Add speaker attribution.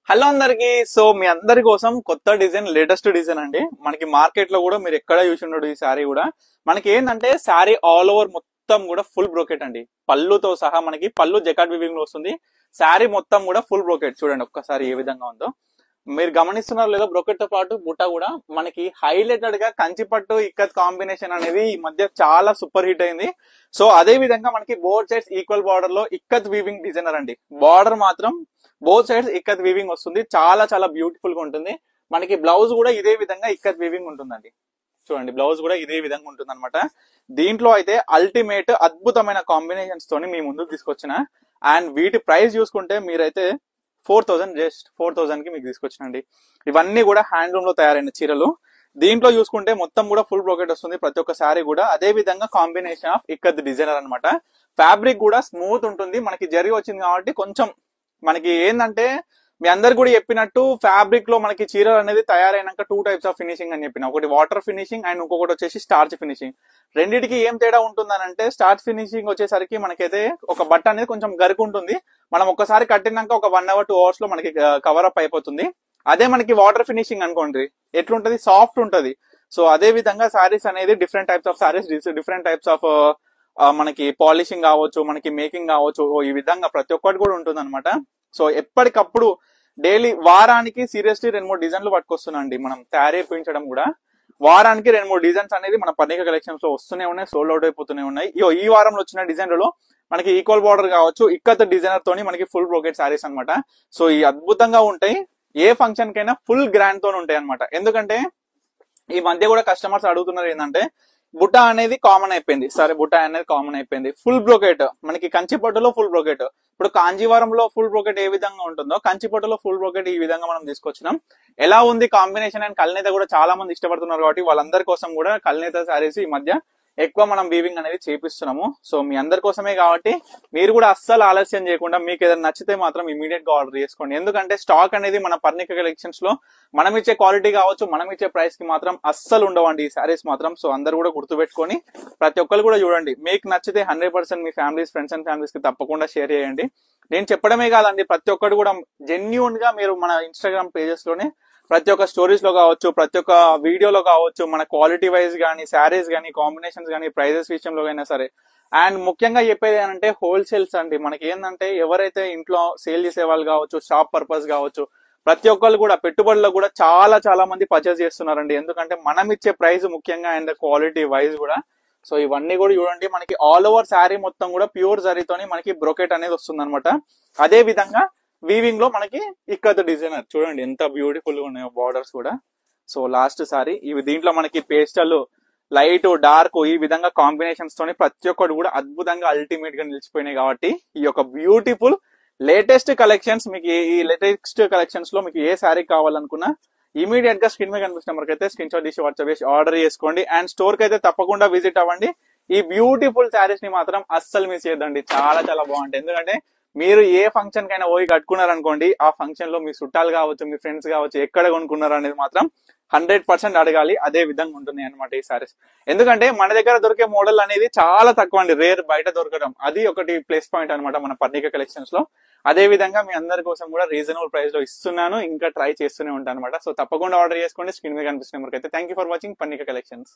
Speaker 1: Hello అందరికి. So మీ అందరి కోసం కొత్త డిజైన్, లేటెస్ట్ డిజైన్ అండి. మనకి మార్కెట్ లో కూడా మీరు ఎక్కడ చూసి ఉండడు ఈ శారీ కూడా. మనకి ఏంటంటే శారీ ఆల్ ఓవర్ మొత్తం కూడా ఫుల్ బ్రోకెట్ అండి. పళ్ళుతో సహా మనకి పళ్ళు జకాట్ వివింగ్ లో వస్తుంది. శారీ మొత్తం కూడా ఫుల్ బ్రోకెట్. చూడండి ఒక్కసారి ఏ విధంగా ఉందో మీరు గమనిస్తున్నారు లేదా. బ్రోకెట్ తో పాటు బుట్ట కూడా మనకి హైలైటెడ్ గా కంచిపట్టు ఇక్కత్ కాంబినేషన్ అనేది ఈ మధ్య చాలా సూపర్ హిట్ అయింది. సో అదే విధంగా మనకి బోత్ సైడ్స్ ఈక్వల్ బార్డర్ లో ఇక్కత్ వీవింగ్ డిజైనర్ అండి. బార్డర్ మాత్రం బోత్ సైడ్స్ ఇక్కత్ వీవింగ్ వస్తుంది. చాలా చాలా బ్యూటిఫుల్ గా ఉంటుంది. మనకి బ్లౌజ్ కూడా ఇదే విధంగా ఇక్కత్ వీవింగ్ ఉంటుందండి. చూడండి బ్లౌజ్ కూడా ఇదే విధంగా ఉంటుంది అనమాట. దీంట్లో అయితే అల్టిమేట్ అద్భుతమైన కాంబినేషన్స్ తోని మీ ముందుకు తీసుకొచ్చిన. అండ్ వీటి ప్రైస్ చూసుకుంటే మీరైతే 4000, జస్ట్ 4000 కి మీకు తీసుకొచ్చినండి. ఇవన్నీ కూడా హ్యాండ్లూమ్ లో తయారైన చీరలు. దీంట్లో చూసుకుంటే మొత్తం కూడా ఫుల్ బ్రోకెట్ వస్తుంది ప్రతి ఒక్క శారీ కూడా. అదే విధంగా కాంబినేషన్ ఆఫ్ ఇక్కత్ డిజైనర్ అనమాట. ఫ్యాబ్రిక్ కూడా స్మూత్ ఉంటుంది. మనకి జరీ వచ్చింది కాబట్టి కొంచెం మనకి ఏంటంటే మీ అందరు కూడా చెప్పినట్టు ఫ్యాబ్రిక్ లో మనకి చీరలు అనేది తయారైనాక 2 టైప్స్ ఆఫ్ ఫినిషింగ్ అని చెప్పిన. ఒకటి వాటర్ ఫినిషింగ్ అండ్ ఇంకొకటి వచ్చేసి స్టార్చ్ ఫినిషింగ్. రెండింటికి ఏం తేడా ఉంటుందనంటే స్టార్చ్ ఫినిషింగ్ వచ్చేసరికి మనకైతే ఒక బట్ట అనేది కొంచెం గరుకు ఉంటుంది. మనం ఒక్కసారి కట్టినాక ఒక 1 అవర్ 2 అవర్స్ లో మనకి కవర్ అప్ అయిపోతుంది. అదే మనకి వాటర్ ఫినిషింగ్ అనుకోండి ఎట్లుంటది, సాఫ్ట్ ఉంటది. సో అదే విధంగా సారీస్ అనేది different types of saris, different types of మనకి పాలిషింగ్ కావచ్చు, మనకి మేకింగ్ కావచ్చు, ఈ విధంగా ప్రతి ఒక్కటి కూడా ఉంటుంది అనమాట. సో ఎప్పటికప్పుడు డైలీ వారానికి సీరియస్లీ 2-3 డిజైన్లు పట్టుకొస్తున్నాండి. మనం తయారైపోయించడం కూడా వారానికి 2-3 డిజైన్స్ అనేది మన పర్ణిక కలెక్షన్స్ లో వస్తూనే ఉన్నాయి, సోల్డ్ అవుట్ అయిపోతూనే ఉన్నాయి. ఈ వారంలో వచ్చిన డిజైన్లలో మనకి ఈక్వల్ బార్డర్ కావచ్చు, ఇక్కత్ డిజైనర్ తోని మనకి ఫుల్ బ్రోకెట్ సారీస్ అనమాట. సో ఈ అద్భుతంగా ఉంటాయి. ఏ ఫంక్షన్ కైనా ఫుల్ గ్రాండ్ తోని ఉంటాయి అనమాట. ఎందుకంటే ఈ మధ్య కూడా కస్టమర్స్ అడుగుతున్నారు ఏంటంటే బుట్ట అనేది కామన్ అయిపోయింది. సరే బుట్ట అనేది కామన్ అయిపోయింది, ఫుల్ బ్రోకెట్ మనకి కంచిపట్టులో ఫుల్ బ్రోకెట్. ఇప్పుడు కాంజీవరంలో ఫుల్ బ్రోకెట్ ఏ విధంగా ఉంటుందో కంచిపట్టులో ఫుల్ బ్రోకెట్ ఈ విధంగా మనం తీసుకొచ్చినాం. ఎలా ఉంది కాంబినేషన్ అండ్ కల్నేత కూడా చాలా మంది ఇష్టపడుతున్నారు కాబట్టి వాళ్ళందరి కోసం కూడా కల్నేత సారీస్ ఈ మధ్య ఎక్కువ మనం వీవింగ్ అనేది చేపిస్తున్నాము. సో మీ అందరి కోసమే కాబట్టి మీరు కూడా అస్సలు ఆలస్యం చేయకుండా మీకు ఏదైనా నచ్చితే మాత్రం ఇమీడియట్ గా ఆర్డర్ చేసుకోండి. ఎందుకంటే స్టాక్ అనేది మన పర్ణిక కలెక్షన్స్ లో మనం ఇచ్చే క్వాలిటీ కావచ్చు, మనం ఇచ్చే ప్రైస్ కి మాత్రం అస్సలు ఉండవండి ఈ సారీస్ మాత్రం. సో అందరు కూడా గుర్తుపెట్టుకొని ప్రతి ఒక్కరు కూడా చూడండి. మీకు నచ్చితే 100% మీ ఫ్యామిలీస్, ఫ్రెండ్స్ అండ్ ఫ్యామిలీస్ కి తప్పకుండా షేర్ చేయండి. నేను చెప్పడమే కాదండి, ప్రతి ఒక్కరు కూడా జెన్యూన్ గా మీరు మన ఇన్స్టాగ్రామ్ పేజెస్ లోనే ప్రతి ఒక్క స్టోరీస్ లో కావచ్చు, ప్రతి ఒక్క వీడియోలో కావచ్చు, మన క్వాలిటీ వైజ్ కానీ, శారీస్ కానీ, కాంబినేషన్స్ కానీ, ప్రైజెస్ విషయంలో అయినా సరే. అండ్ ముఖ్యంగా చెప్పేది ఏంటంటే హోల్సేల్స్ అండి. మనకి ఏంటంటే ఎవరైతే ఇంట్లో సేల్ చేసే వాళ్ళు కావచ్చు, షాప్ పర్పస్ కావచ్చు, ప్రతి ఒక్కరు కూడా పెట్టుబడుల్లో కూడా చాలా చాలా మంది పర్చేస్ చేస్తున్నారండి. ఎందుకంటే మనం ఇచ్చే ప్రైస్ ముఖ్యంగా అండ్ క్వాలిటీ వైజ్ కూడా. సో ఇవన్నీ కూడా చూడండి, మనకి ఆల్ ఓవర్ శారీ మొత్తం కూడా ప్యూర్ జరీతోని మనకి బ్రోకెట్ అనేది వస్తుంది అనమాట. అదే విధంగా వీవింగ్ లో మనకి ఇక్కత్ డిజైనర్ చూడండి ఎంత బ్యూటిఫుల్ గా ఉన్నాయో బార్డర్స్ కూడా. సో లాస్ట్ సారీ ఇవి దీంట్లో మనకి పేస్టల్, లైట్, డార్క్ ఈ విధంగా కాంబినేషన్స్ తోని ప్రతి ఒక్కటి కూడా అద్భుతంగా అల్టిమేట్ గా నిలిచిపోయినాయి. కాబట్టి ఈ యొక్క బ్యూటిఫుల్ లేటెస్ట్ కలెక్షన్స్ మీకు ఈ లేటెస్ట్ కలెక్షన్స్ లో మీకు ఏ శారీ కావాలనుకున్నా ఇమీడియట్ గా స్క్రీన్ మీద కనిపిస్తున్న నెంబర్కి అయితే స్క్రీన్ షాట్ తీసి వాట్సాప్ చేసి ఆర్డర్ చేసుకోండి. అండ్ స్టోర్ కి అయితే తప్పకుండా విజిట్ అవ్వండి. ఈ బ్యూటిఫుల్ శారీస్ ని మాత్రం అస్సలు మిస్ చేయొద్దండి. చాలా చాలా బాగుంటాయి. ఎందుకంటే మీరు ఏ ఫంక్షన్ కైనా పోయి కట్టుకున్నారనుకోండి, ఆ ఫంక్షన్ లో మీ చుట్టాలు కావచ్చు, మీ ఫ్రెండ్స్ కావచ్చు, ఎక్కడ కొనుక్కున్నారు అనేది మాత్రం 100% అడగాలి. అదే విధంగా ఉంటుంది అనమాట ఈ సారీస్. ఎందుకంటే మన దగ్గర దొరికే మోడల్ అనేది చాలా తక్కువ అండి, రేర్, బయట దొరకడం. అది ఒకటి ప్లస్ పాయింట్ అనమాట మన పర్ణిక కలెక్షన్స్ లో. అదే విధంగా మీ అందరి కోసం కూడా రీజనబుల్ ప్రైస్ లో ఇస్తున్నాను, ఇంకా ట్రై చేస్తూనే ఉంటాను అనమాట. సో తప్పకుండా ఆర్డర్ చేసుకోండి. స్క్రీన్ మీద కనిపిస్తున్న నెంబర్కి అయితే. Thank you for watching Parnika collections.